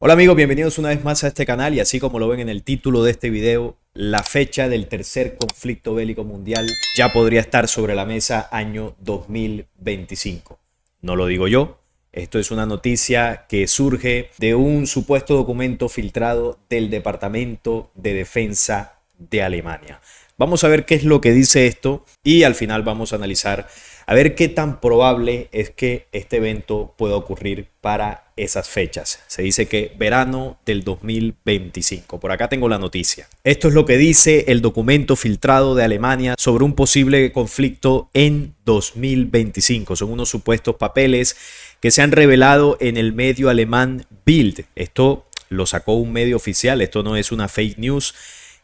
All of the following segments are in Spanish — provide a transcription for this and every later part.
Hola amigos, bienvenidos una vez más a este canal y así como lo ven en el título de este video, la fecha del tercer conflicto bélico mundial ya podría estar sobre la mesa año 2025. No lo digo yo, esto es una noticia que surge de un supuesto documento filtrado del Departamento de Defensa de Alemania. Vamos a ver qué es lo que dice esto y al final vamos a analizar a ver qué tan probable es que este evento pueda ocurrir para esas fechas. Se dice que verano del 2025. Por acá tengo la noticia. Esto es lo que dice el documento filtrado de Alemania sobre un posible conflicto en 2025. Son unos supuestos papeles que se han revelado en el medio alemán Bild. Esto lo sacó un medio oficial, esto no es una fake news.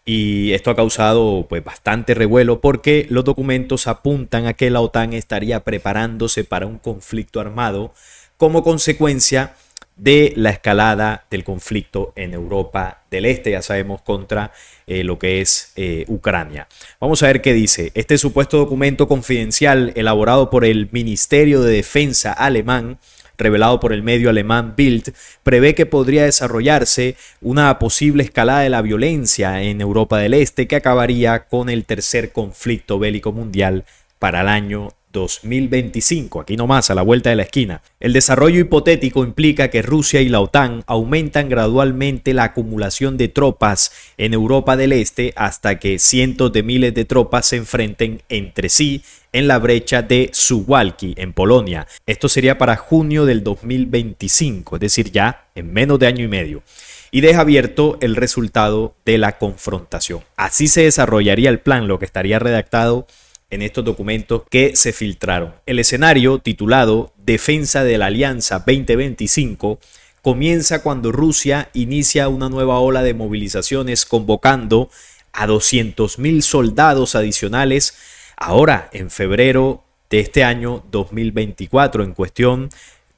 Y esto ha causado pues bastante revuelo porque los documentos apuntan a que la OTAN estaría preparándose para un conflicto armado como consecuencia de la escalada del conflicto en Europa del Este, ya sabemos, contra lo que es Ucrania. Vamos a ver qué dice. Este supuesto documento confidencial elaborado por el Ministerio de Defensa alemán, revelado por el medio alemán Bild, prevé que podría desarrollarse una posible escalada de la violencia en Europa del Este que acabaría con el tercer conflicto bélico mundial para el año 2025, aquí nomás a la vuelta de la esquina. El desarrollo hipotético implica que Rusia y la OTAN aumentan gradualmente la acumulación de tropas en Europa del Este hasta que cientos de miles de tropas se enfrenten entre sí en la brecha de Suwałki, en Polonia. Esto sería para junio del 2025, es decir, ya en menos de año y medio. Y deja abierto el resultado de la confrontación. Así se desarrollaría el plan, lo que estaría redactado en estos documentos que se filtraron. El escenario, titulado Defensa de la Alianza 2025, comienza cuando Rusia inicia una nueva ola de movilizaciones convocando a 200.000 soldados adicionales ahora en febrero de este año 2024, en cuestión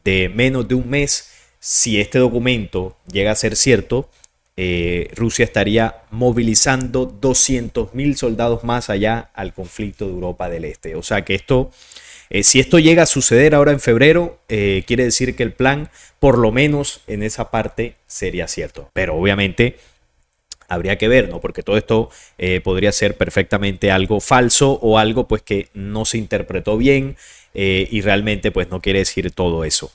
de menos de un mes. Si este documento llega a ser cierto, Rusia estaría movilizando 200.000 soldados más allá al conflicto de Europa del Este. O sea que esto, si esto llega a suceder ahora en febrero, quiere decir que el plan, por lo menos en esa parte, sería cierto. Pero obviamente habría que ver, ¿no? Porque todo esto podría ser perfectamente algo falso o algo pues que no se interpretó bien y realmente pues no quiere decir todo eso.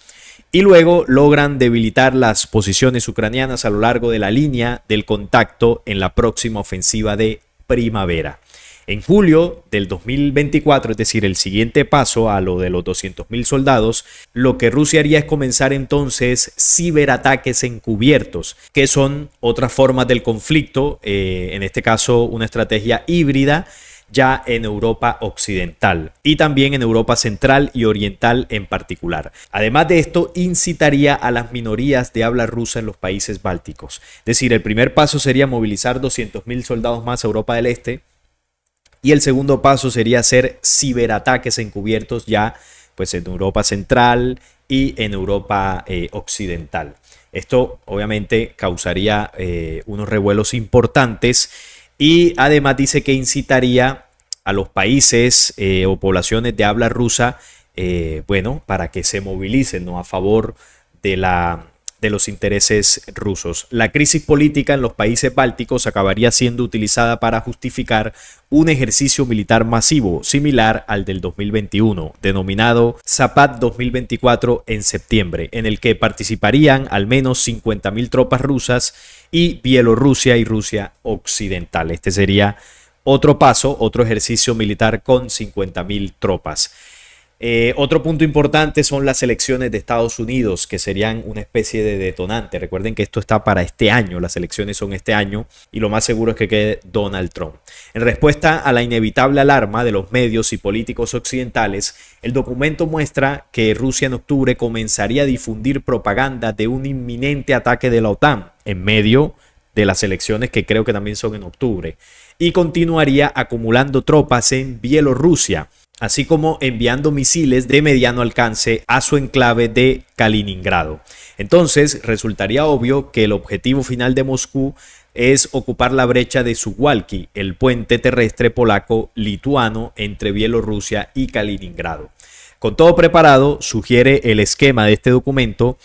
Y luego logran debilitar las posiciones ucranianas a lo largo de la línea del contacto en la próxima ofensiva de primavera. En julio del 2024, es decir, el siguiente paso a lo de los 200.000 soldados, lo que Rusia haría es comenzar entonces ciberataques encubiertos, que son otras formas del conflicto, en este caso una estrategia híbrida, ya en Europa occidental y también en Europa central y oriental en particular. Además de esto, incitaría a las minorías de habla rusa en los países bálticos. Es decir, el primer paso sería movilizar 200.000 soldados más a Europa del Este y el segundo paso sería hacer ciberataques encubiertos ya pues en Europa central y en Europa occidental. Esto obviamente causaría unos revuelos importantes. Y además dice que incitaría a los países o poblaciones de habla rusa, bueno, para que se movilicen, ¿no?, a favor de los intereses rusos. La crisis política en los países bálticos acabaría siendo utilizada para justificar un ejercicio militar masivo, similar al del 2021, denominado Zapad 2024 en septiembre, en el que participarían al menos 50.000 tropas rusas y Bielorrusia y Rusia occidental. Este sería otro paso, otro ejercicio militar con 50.000 tropas. Otro punto importante son las elecciones de Estados Unidos, que serían una especie de detonante. Recuerden que esto está para este año, las elecciones son este año y lo más seguro es que quede Donald Trump. En respuesta a la inevitable alarma de los medios y políticos occidentales, el documento muestra que Rusia en octubre comenzaría a difundir propaganda de un inminente ataque de la OTAN en medio de las elecciones, que creo que también son en octubre, y continuaría acumulando tropas en Bielorrusia, así como enviando misiles de mediano alcance a su enclave de Kaliningrado. Entonces, resultaría obvio que el objetivo final de Moscú es ocupar la brecha de Suwałki, el puente terrestre polaco-lituano entre Bielorrusia y Kaliningrado. Con todo preparado, sugiere el esquema de este documento,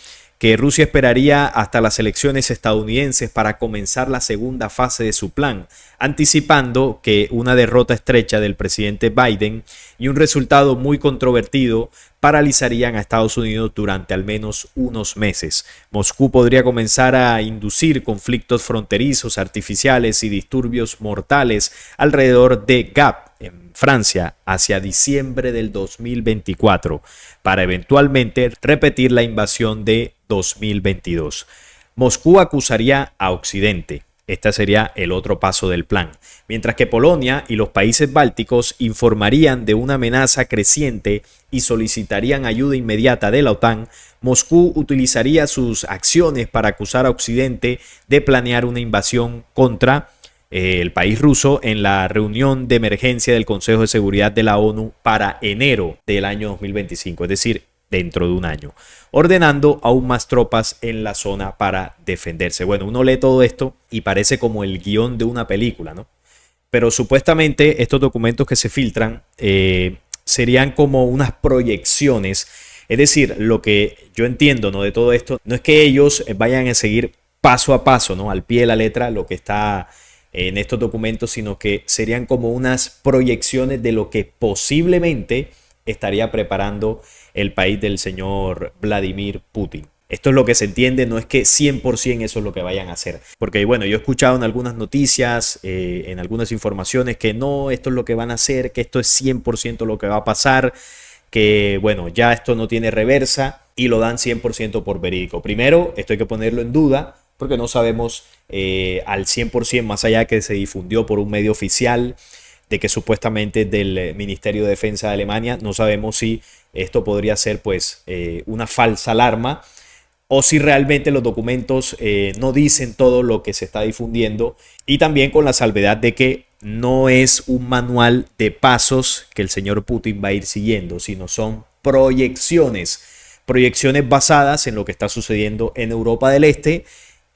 que Rusia esperaría hasta las elecciones estadounidenses para comenzar la segunda fase de su plan, anticipando que una derrota estrecha del presidente Biden y un resultado muy controvertido paralizarían a Estados Unidos durante al menos unos meses. Moscú podría comenzar a inducir conflictos fronterizos, artificiales y disturbios mortales alrededor de Gap, en Francia, hacia diciembre del 2024, para eventualmente repetir la invasión de 2022. Moscú acusaría a Occidente. Este sería el otro paso del plan. Mientras que Polonia y los países bálticos informarían de una amenaza creciente y solicitarían ayuda inmediata de la OTAN, Moscú utilizaría sus acciones para acusar a Occidente de planear una invasión contra el país ruso en la reunión de emergencia del Consejo de Seguridad de la ONU para enero del año 2025, es decir, dentro de un año, ordenando aún más tropas en la zona para defenderse. Bueno, uno lee todo esto y parece como el guión de una película, ¿no? Pero supuestamente estos documentos que se filtran serían como unas proyecciones. Es decir, lo que yo entiendo, ¿no?, de todo esto, no es que ellos vayan a seguir paso a paso, ¿no?, al pie de la letra lo que está en estos documentos, sino que serían como unas proyecciones de lo que posiblemente estaría preparando el país del señor Vladimir Putin. Esto es lo que se entiende, no es que 100% eso es lo que vayan a hacer. Porque bueno, yo he escuchado en algunas noticias, en algunas informaciones que no, esto es lo que van a hacer, que esto es 100% lo que va a pasar, que bueno, ya esto no tiene reversa y lo dan 100% por verídico. Primero, esto hay que ponerlo en duda porque no sabemos al 100%, más allá que se difundió por un medio oficial, de que supuestamente del Ministerio de Defensa de Alemania, no sabemos si esto podría ser pues una falsa alarma o si realmente los documentos no dicen todo lo que se está difundiendo, y también con la salvedad de que no es un manual de pasos que el señor Putin va a ir siguiendo, sino son proyecciones basadas en lo que está sucediendo en Europa del Este.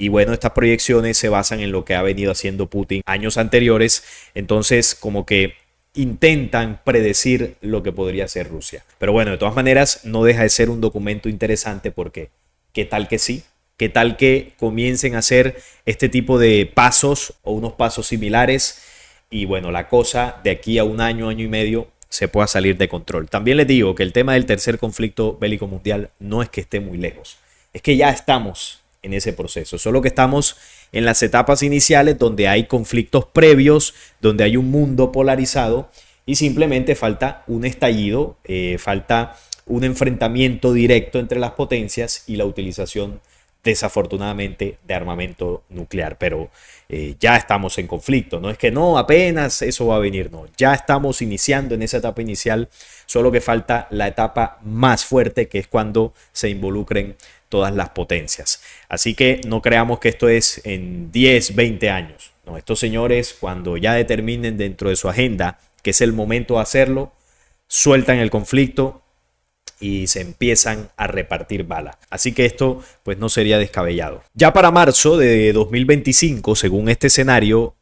Y bueno, estas proyecciones se basan en lo que ha venido haciendo Putin años anteriores. Entonces, como que intentan predecir lo que podría hacer Rusia. Pero bueno, de todas maneras, no deja de ser un documento interesante porque ¿qué tal que sí? ¿Qué tal que comiencen a hacer este tipo de pasos o unos pasos similares? Y bueno, la cosa de aquí a un año, año y medio, se pueda salir de control. También les digo que el tema del tercer conflicto bélico mundial no es que esté muy lejos. Es que ya estamos en ese proceso, solo que estamos en las etapas iniciales donde hay conflictos previos, donde hay un mundo polarizado y simplemente falta un estallido, falta un enfrentamiento directo entre las potencias y la utilización desafortunadamente de armamento nuclear. Pero ya estamos en conflicto, no es que no, apenas eso va a venir, no, ya estamos iniciando en esa etapa inicial, solo que falta la etapa más fuerte, que es cuando se involucren todas las potencias. Así que no creamos que esto es en 10, 20 años. No, estos señores, cuando ya determinen dentro de su agenda que es el momento de hacerlo, sueltan el conflicto y se empiezan a repartir bala. Así que esto pues no sería descabellado. Ya para marzo de 2025, según este escenario,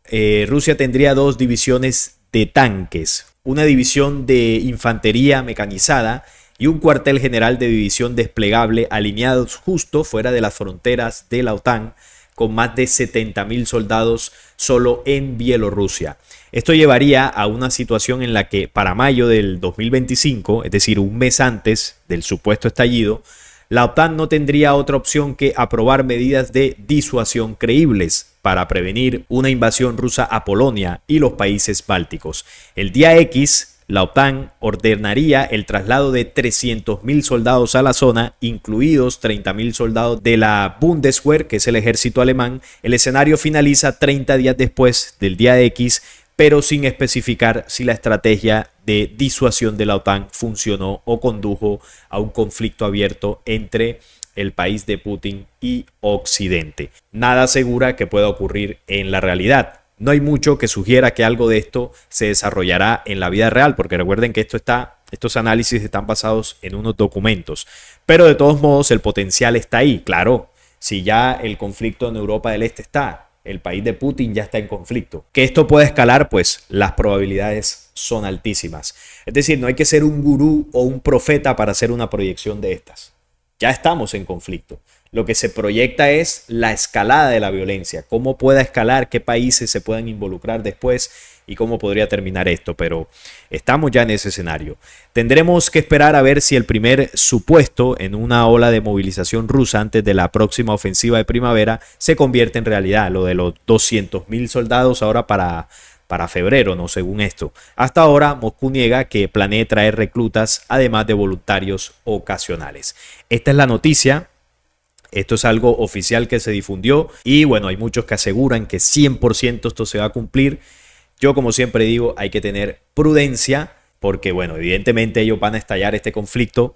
Rusia tendría dos divisiones de tanques, una división de infantería mecanizada y un cuartel general de división desplegable alineados justo fuera de las fronteras de la OTAN, con más de 70.000 soldados solo en Bielorrusia. Esto llevaría a una situación en la que para mayo del 2025, es decir, un mes antes del supuesto estallido, la OTAN no tendría otra opción que aprobar medidas de disuasión creíbles para prevenir una invasión rusa a Polonia y los países bálticos. El día X, la OTAN ordenaría el traslado de 300.000 soldados a la zona, incluidos 30.000 soldados de la Bundeswehr, que es el ejército alemán. El escenario finaliza 30 días después del día X, pero sin especificar si la estrategia de disuasión de la OTAN funcionó o condujo a un conflicto abierto entre el país de Putin y Occidente. Nada asegura que pueda ocurrir en la realidad. No hay mucho que sugiera que algo de esto se desarrollará en la vida real, porque recuerden que estos análisis están basados en unos documentos. Pero de todos modos el potencial está ahí. Claro, si ya el conflicto en Europa del Este está, el país de Putin ya está en conflicto. Que esto pueda escalar, pues las probabilidades son altísimas. Es decir, no hay que ser un gurú o un profeta para hacer una proyección de estas. Ya estamos en conflicto. Lo que se proyecta es la escalada de la violencia, cómo pueda escalar, qué países se puedan involucrar después y cómo podría terminar esto, pero estamos ya en ese escenario. Tendremos que esperar a ver si el primer supuesto en una ola de movilización rusa antes de la próxima ofensiva de primavera se convierte en realidad, lo de los 200.000 soldados ahora para febrero, ¿no? Según esto. Hasta ahora, Moscú niega que planee traer reclutas, además de voluntarios ocasionales. Esta es la noticia. Esto es algo oficial que se difundió y bueno, hay muchos que aseguran que 100% esto se va a cumplir. Yo, como siempre digo, hay que tener prudencia porque bueno, evidentemente ellos van a estallar este conflicto,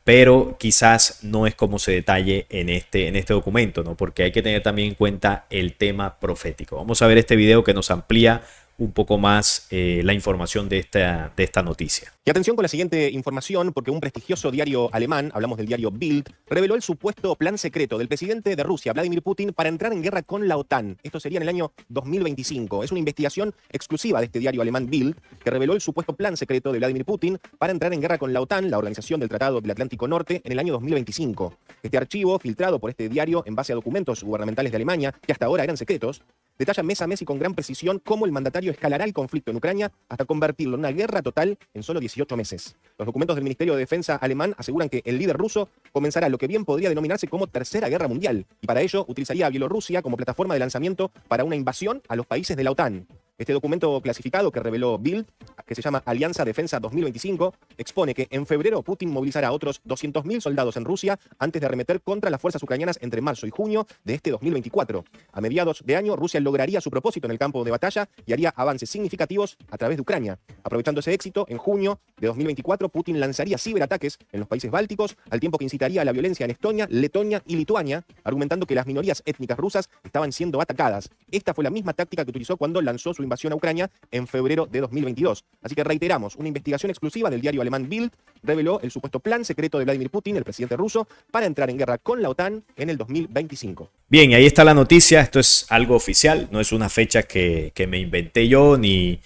pero quizás no es como se detalle en este documento, ¿no? Porque hay que tener también en cuenta el tema profético. Vamos a ver este video que nos amplía un poco más la información de esta noticia. Y atención con la siguiente información, porque un prestigioso diario alemán, hablamos del diario Bild, reveló el supuesto plan secreto del presidente de Rusia, Vladimir Putin, para entrar en guerra con la OTAN. Esto sería en el año 2025. Es una investigación exclusiva de este diario alemán Bild, que reveló el supuesto plan secreto de Vladimir Putin para entrar en guerra con la OTAN, la Organización del Tratado del Atlántico Norte, en el año 2025. Este archivo, filtrado por este diario en base a documentos gubernamentales de Alemania, que hasta ahora eran secretos, detalla mes a mes y con gran precisión cómo el mandatario escalará el conflicto en Ucrania hasta convertirlo en una guerra total en solo 18 meses. Los documentos del Ministerio de Defensa alemán aseguran que el líder ruso comenzará lo que bien podría denominarse como Tercera Guerra Mundial, y para ello utilizaría a Bielorrusia como plataforma de lanzamiento para una invasión a los países de la OTAN. Este documento clasificado que reveló Bild, que se llama Alianza Defensa 2025, expone que en febrero Putin movilizará a otros 200.000 soldados en Rusia antes de arremeter contra las fuerzas ucranianas entre marzo y junio de este 2024. A mediados de año, Rusia lograría su propósito en el campo de batalla y haría avances significativos a través de Ucrania. Aprovechando ese éxito, en junio de 2024, Putin lanzaría ciberataques en los países bálticos, al tiempo que incitaría a la violencia en Estonia, Letonia y Lituania, argumentando que las minorías étnicas rusas estaban siendo atacadas. Esta fue la misma táctica que utilizó cuando lanzó su invasión a Ucrania en febrero de 2022. Así que reiteramos, una investigación exclusiva del diario alemán Bild reveló el supuesto plan secreto de Vladimir Putin, el presidente ruso, para entrar en guerra con la OTAN en el 2025. Bien, ahí está la noticia. Esto es algo oficial, no es una fecha que me inventé yo, ni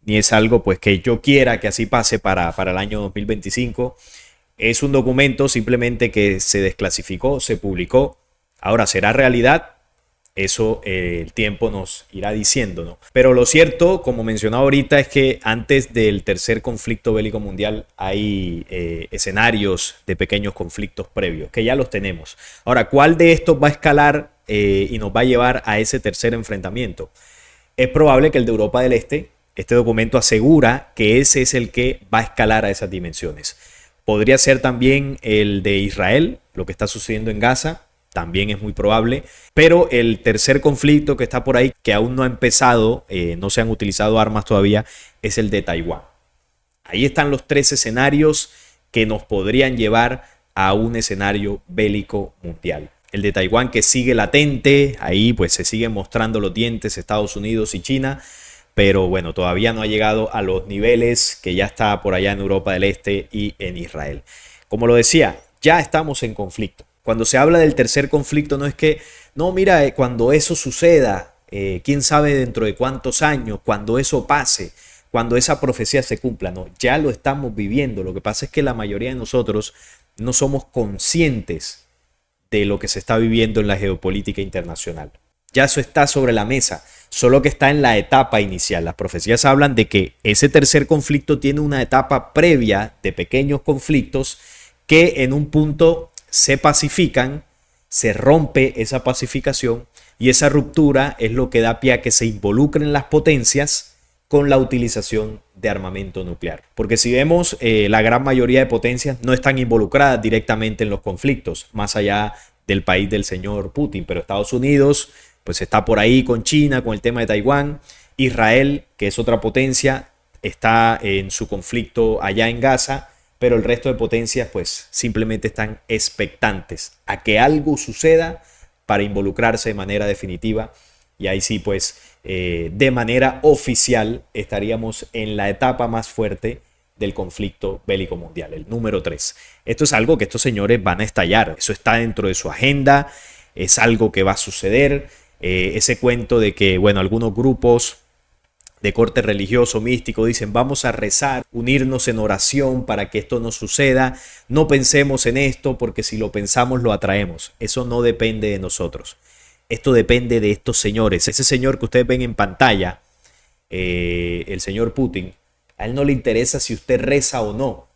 es algo pues que yo quiera que así pase para el año 2025. Es un documento simplemente que se desclasificó, se publicó. Ahora, ¿será realidad? Eso el tiempo nos irá diciendo, ¿no? Pero lo cierto, como mencionaba ahorita, es que antes del tercer conflicto bélico mundial hay escenarios de pequeños conflictos previos, que ya los tenemos. Ahora, ¿cuál de estos va a escalar y nos va a llevar a ese tercer enfrentamiento? Es probable que el de Europa del Este. Este documento asegura que ese es el que va a escalar a esas dimensiones. Podría ser también el de Israel, lo que está sucediendo en Gaza. También es muy probable, pero el tercer conflicto que está por ahí, que aún no ha empezado, no se han utilizado armas todavía, es el de Taiwán. Ahí están los tres escenarios que nos podrían llevar a un escenario bélico mundial. El de Taiwán, que sigue latente, ahí pues se siguen mostrando los dientes Estados Unidos y China, pero bueno, todavía no ha llegado a los niveles que ya está por allá en Europa del Este y en Israel. Como lo decía, ya estamos en conflicto. Cuando se habla del tercer conflicto, no es que, no, mira, cuando eso suceda, quién sabe dentro de cuántos años, cuando eso pase, cuando esa profecía se cumpla, no, ya lo estamos viviendo. Lo que pasa es que la mayoría de nosotros no somos conscientes de lo que se está viviendo en la geopolítica internacional. Ya eso está sobre la mesa, solo que está en la etapa inicial. Las profecías hablan de que ese tercer conflicto tiene una etapa previa de pequeños conflictos que en un punto se pacifican, se rompe esa pacificación y esa ruptura es lo que da pie a que se involucren las potencias con la utilización de armamento nuclear. Porque si vemos, la gran mayoría de potencias no están involucradas directamente en los conflictos, más allá del país del señor Putin, pero Estados Unidos pues está por ahí con China, con el tema de Taiwán. Israel, que es otra potencia, está en su conflicto allá en Gaza, pero el resto de potencias pues simplemente están expectantes a que algo suceda para involucrarse de manera definitiva, y ahí sí pues de manera oficial estaríamos en la etapa más fuerte del conflicto bélico mundial, el número 3. Esto es algo que estos señores van a estallar, eso está dentro de su agenda, es algo que va a suceder. Ese cuento de que, bueno, algunos grupos de corte religioso, místico, dicen vamos a rezar, unirnos en oración para que esto no suceda, no pensemos en esto porque si lo pensamos lo atraemos. Eso no depende de nosotros. Esto depende de estos señores. Ese señor que ustedes ven en pantalla, el señor Putin, a él no le interesa si usted reza o no.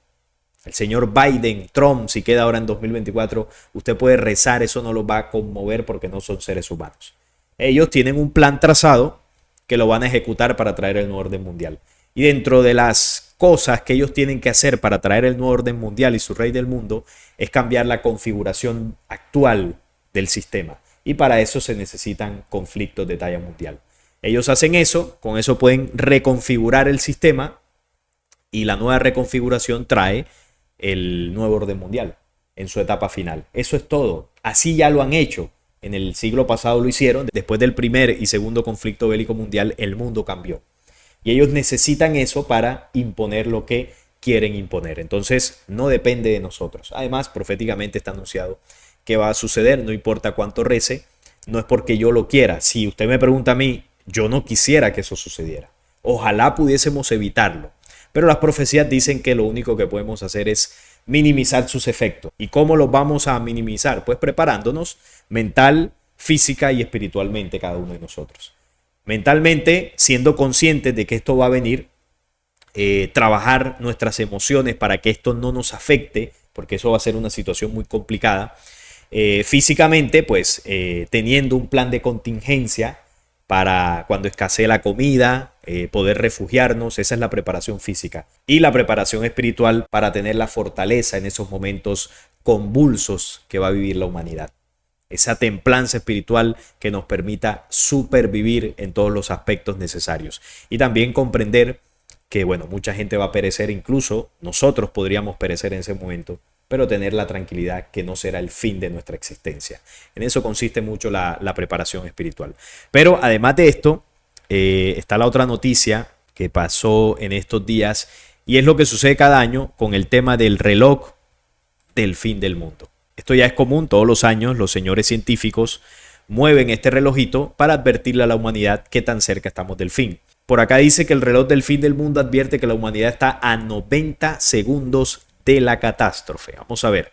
El señor Biden, Trump, si queda ahora en 2024, usted puede rezar, eso no los va a conmover porque no son seres humanos. Ellos tienen un plan trazado que lo van a ejecutar para traer el nuevo orden mundial. Y dentro de las cosas que ellos tienen que hacer para traer el nuevo orden mundial y su rey del mundo es cambiar la configuración actual del sistema. Y para eso se necesitan conflictos de talla mundial. Ellos hacen eso, con eso pueden reconfigurar el sistema y la nueva reconfiguración trae el nuevo orden mundial en su etapa final. Eso es todo. Así ya lo han hecho. En el siglo pasado lo hicieron. Después del primer y segundo conflicto bélico mundial, el mundo cambió. Y ellos necesitan eso para imponer lo que quieren imponer. Entonces, no depende de nosotros. Además, proféticamente está anunciado que va a suceder, no importa cuánto rece. No es porque yo lo quiera. Si usted me pregunta a mí, yo no quisiera que eso sucediera. Ojalá pudiésemos evitarlo. Pero las profecías dicen que lo único que podemos hacer es minimizar sus efectos. ¿Y cómo los vamos a minimizar? Pues preparándonos mental, física y espiritualmente cada uno de nosotros. Mentalmente, siendo conscientes de que esto va a venir, trabajar nuestras emociones para que esto no nos afecte, porque eso va a ser una situación muy complicada. Físicamente, pues teniendo un plan de contingencia para cuando escasee la comida, poder refugiarnos, esa es la preparación física. Y la preparación espiritual para tener la fortaleza en esos momentos convulsos que va a vivir la humanidad. Esa templanza espiritual que nos permita supervivir en todos los aspectos necesarios. Y también comprender que, bueno, mucha gente va a perecer, incluso nosotros podríamos perecer en ese momento, pero tener la tranquilidad que no será el fin de nuestra existencia. En eso consiste mucho la preparación espiritual. Pero además de esto, está la otra noticia que pasó en estos días y es lo que sucede cada año con el tema del reloj del fin del mundo. Esto ya es común, todos los años los señores científicos mueven este relojito para advertirle a la humanidad qué tan cerca estamos del fin. Por acá dice que el reloj del fin del mundo advierte que la humanidad está a 90 segundos de la catástrofe. Vamos a ver.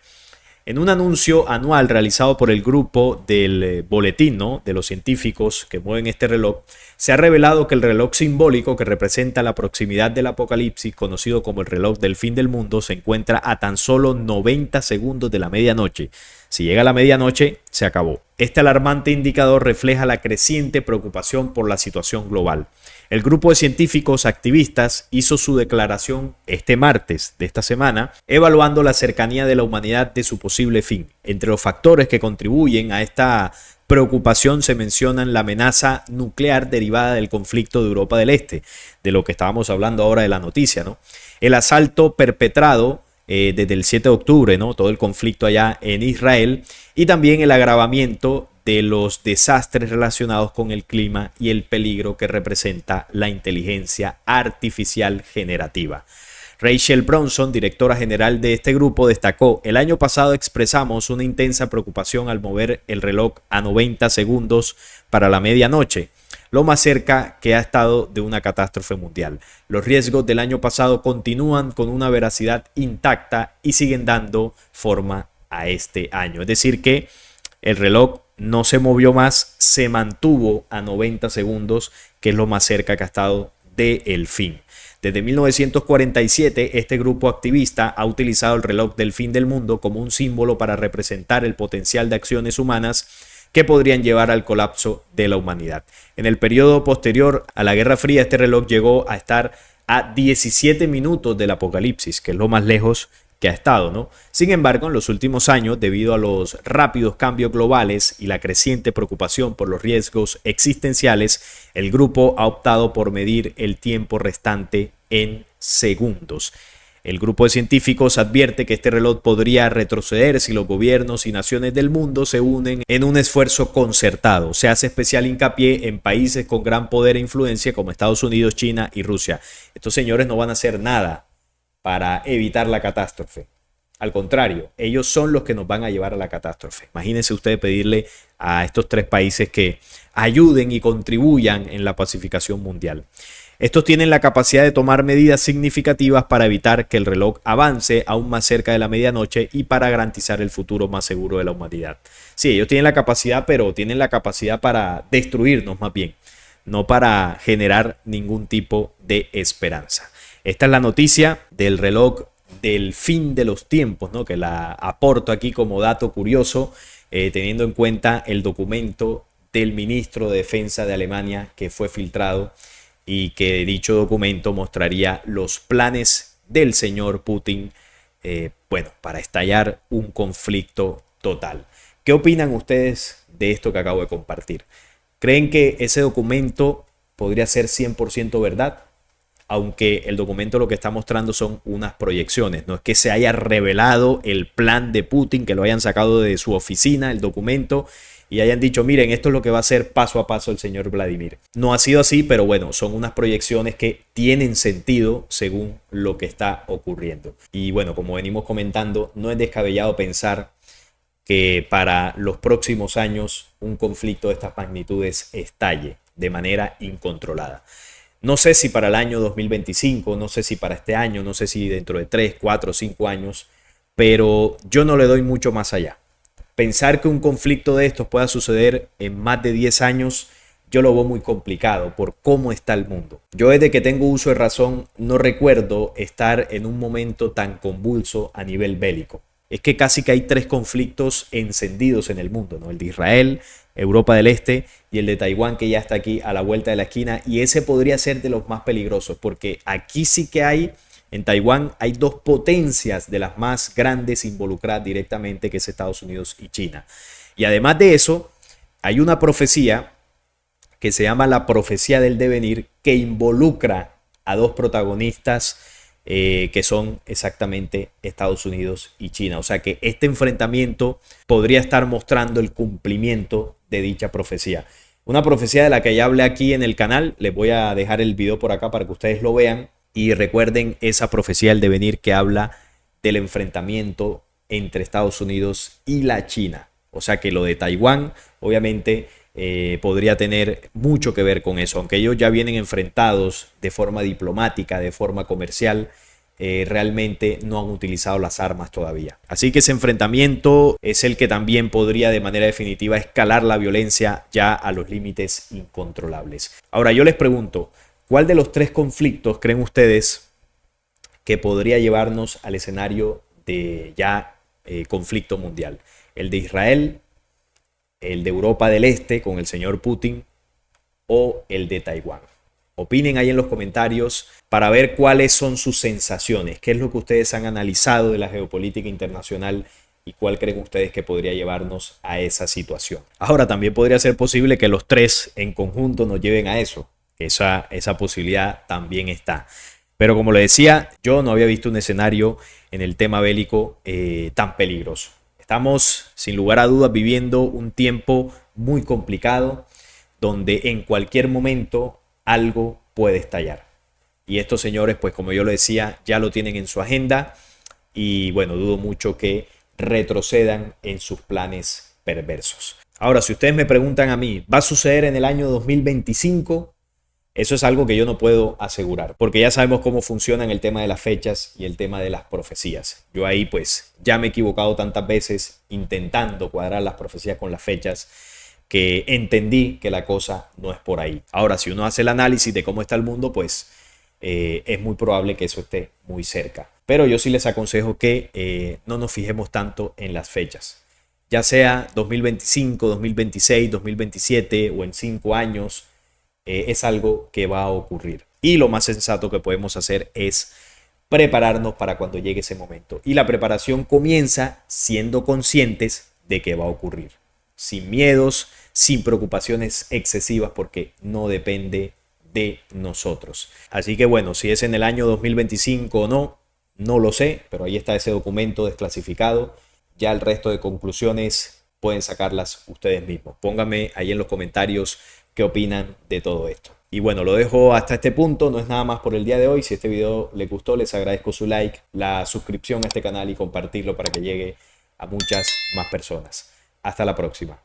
En un anuncio anual realizado por el grupo del boletín, ¿no?, de los científicos que mueven este reloj, se ha revelado que el reloj simbólico que representa la proximidad del apocalipsis, conocido como el reloj del fin del mundo, se encuentra a tan solo 90 segundos de la medianoche. Si llega a la medianoche, se acabó. Este alarmante indicador refleja la creciente preocupación por la situación global. El grupo de científicos activistas hizo su declaración este martes de esta semana, evaluando la cercanía de la humanidad de su posible fin. Entre los factores que contribuyen a esta preocupación se mencionan la amenaza nuclear derivada del conflicto de Europa del Este, de lo que estábamos hablando ahora de la noticia, ¿no? El asalto perpetrado desde el 7 de octubre, ¿no?, todo el conflicto allá en Israel, y también el agravamiento de los desastres relacionados con el clima y el peligro que representa la inteligencia artificial generativa. Rachel Bronson, directora general de este grupo, destacó: el año pasado expresamos una intensa preocupación al mover el reloj a 90 segundos para la medianoche, lo más cerca que ha estado de una catástrofe mundial. Los riesgos del año pasado continúan con una veracidad intacta y siguen dando forma a este año. Es decir que el reloj no se movió más, se mantuvo a 90 segundos, que es lo más cerca que ha estado del fin. Desde 1947, este grupo activista ha utilizado el reloj del fin del mundo como un símbolo para representar el potencial de acciones humanas que podrían llevar al colapso de la humanidad. En el periodo posterior a la Guerra Fría, este reloj llegó a estar a 17 minutos del apocalipsis, que es lo más lejos que ha estado, ¿no? Sin embargo, en los últimos años, debido a los rápidos cambios globales y la creciente preocupación por los riesgos existenciales, el grupo ha optado por medir el tiempo restante en segundos. El grupo de científicos advierte que este reloj podría retroceder si los gobiernos y naciones del mundo se unen en un esfuerzo concertado. Se hace especial hincapié en países con gran poder e influencia como Estados Unidos, China y Rusia. Estos señores no van a hacer nada para evitar la catástrofe. Al contrario, ellos son los que nos van a llevar a la catástrofe. Imagínense ustedes pedirle a estos tres países que ayuden y contribuyan en la pacificación mundial. Estos tienen la capacidad de tomar medidas significativas para evitar que el reloj avance aún más cerca de la medianoche y para garantizar el futuro más seguro de la humanidad. Sí, ellos tienen la capacidad, pero tienen la capacidad para destruirnos más bien, no para generar ningún tipo de esperanza. Esta es la noticia del reloj del fin de los tiempos, ¿no? Que la aporto aquí como dato curioso, teniendo en cuenta el documento del ministro de Defensa de Alemania que fue filtrado y que dicho documento mostraría los planes del señor Putin, para estallar un conflicto total. ¿Qué opinan ustedes de esto que acabo de compartir? ¿Creen que ese documento podría ser 100% verdad? Aunque el documento lo que está mostrando son unas proyecciones. No es que se haya revelado el plan de Putin, que lo hayan sacado de su oficina, el documento, y hayan dicho, miren, esto es lo que va a hacer paso a paso el señor Vladimir. No ha sido así, pero bueno, son unas proyecciones que tienen sentido según lo que está ocurriendo. Y bueno, como venimos comentando, no es descabellado pensar que para los próximos años un conflicto de estas magnitudes estalle de manera incontrolada. No sé si para el año 2025, no sé si para este año, no sé si dentro de 3, 4, 5 años, pero yo no le doy mucho más allá. Pensar que un conflicto de estos pueda suceder en más de 10 años, yo lo veo muy complicado por cómo está el mundo. Yo desde que tengo uso de razón no recuerdo estar en un momento tan convulso a nivel bélico. Es que casi que hay 3 conflictos encendidos en el mundo, ¿no? El de Israel, Europa del Este y el de Taiwán, que ya está aquí a la vuelta de la esquina, y ese podría ser de los más peligrosos porque aquí sí que hay, en Taiwán hay 2 potencias de las más grandes involucradas directamente, que es Estados Unidos y China. Y además de eso, hay una profecía que se llama la profecía del devenir, que involucra a 2 protagonistas que son exactamente Estados Unidos y China. O sea que este enfrentamiento podría estar mostrando el cumplimiento de dicha profecía. Una profecía de la que ya hablé aquí en el canal. Les voy a dejar el video por acá para que ustedes lo vean y recuerden esa profecía del devenir que habla del enfrentamiento entre Estados Unidos y la China. O sea que lo de Taiwán obviamente podría tener mucho que ver con eso, aunque ellos ya vienen enfrentados de forma diplomática, de forma comercial, realmente no han utilizado las armas todavía. Así que ese enfrentamiento es el que también podría de manera definitiva escalar la violencia ya a los límites incontrolables. Ahora yo les pregunto, ¿cuál de los 3 conflictos creen ustedes que podría llevarnos al escenario de ya conflicto mundial? ¿El de Israel, el de Europa del Este con el señor Putin o el de Taiwán? Opinen ahí en los comentarios para ver cuáles son sus sensaciones, qué es lo que ustedes han analizado de la geopolítica internacional y cuál creen ustedes que podría llevarnos a esa situación. Ahora también podría ser posible que los 3 en conjunto nos lleven a eso. Esa posibilidad también está. Pero como les decía, yo no había visto un escenario en el tema bélico tan peligroso. Estamos sin lugar a dudas viviendo un tiempo muy complicado donde en cualquier momento algo puede estallar. Y estos señores, pues como yo lo decía, ya lo tienen en su agenda y bueno, dudo mucho que retrocedan en sus planes perversos. Ahora, si ustedes me preguntan a mí, ¿va a suceder en el año 2025? Eso es algo que yo no puedo asegurar, porque ya sabemos cómo funcionan el tema de las fechas y el tema de las profecías. Yo ahí pues ya me he equivocado tantas veces intentando cuadrar las profecías con las fechas que entendí que la cosa no es por ahí. Ahora, si uno hace el análisis de cómo está el mundo, pues es muy probable que eso esté muy cerca. Pero yo sí les aconsejo que no nos fijemos tanto en las fechas. Ya sea 2025, 2026, 2027 o en 5 años, es algo que va a ocurrir. Y lo más sensato que podemos hacer es prepararnos para cuando llegue ese momento. Y la preparación comienza siendo conscientes de que va a ocurrir. Sin miedos, sin preocupaciones excesivas, porque no depende de nosotros. Así que bueno, si es en el año 2025 o no, no lo sé, pero ahí está ese documento desclasificado. Ya el resto de conclusiones pueden sacarlas ustedes mismos. Pónganme ahí en los comentarios qué opinan de todo esto. Y bueno, lo dejo hasta este punto. No es nada más por el día de hoy. Si este video les gustó, les agradezco su like, la suscripción a este canal y compartirlo para que llegue a muchas más personas. Hasta la próxima.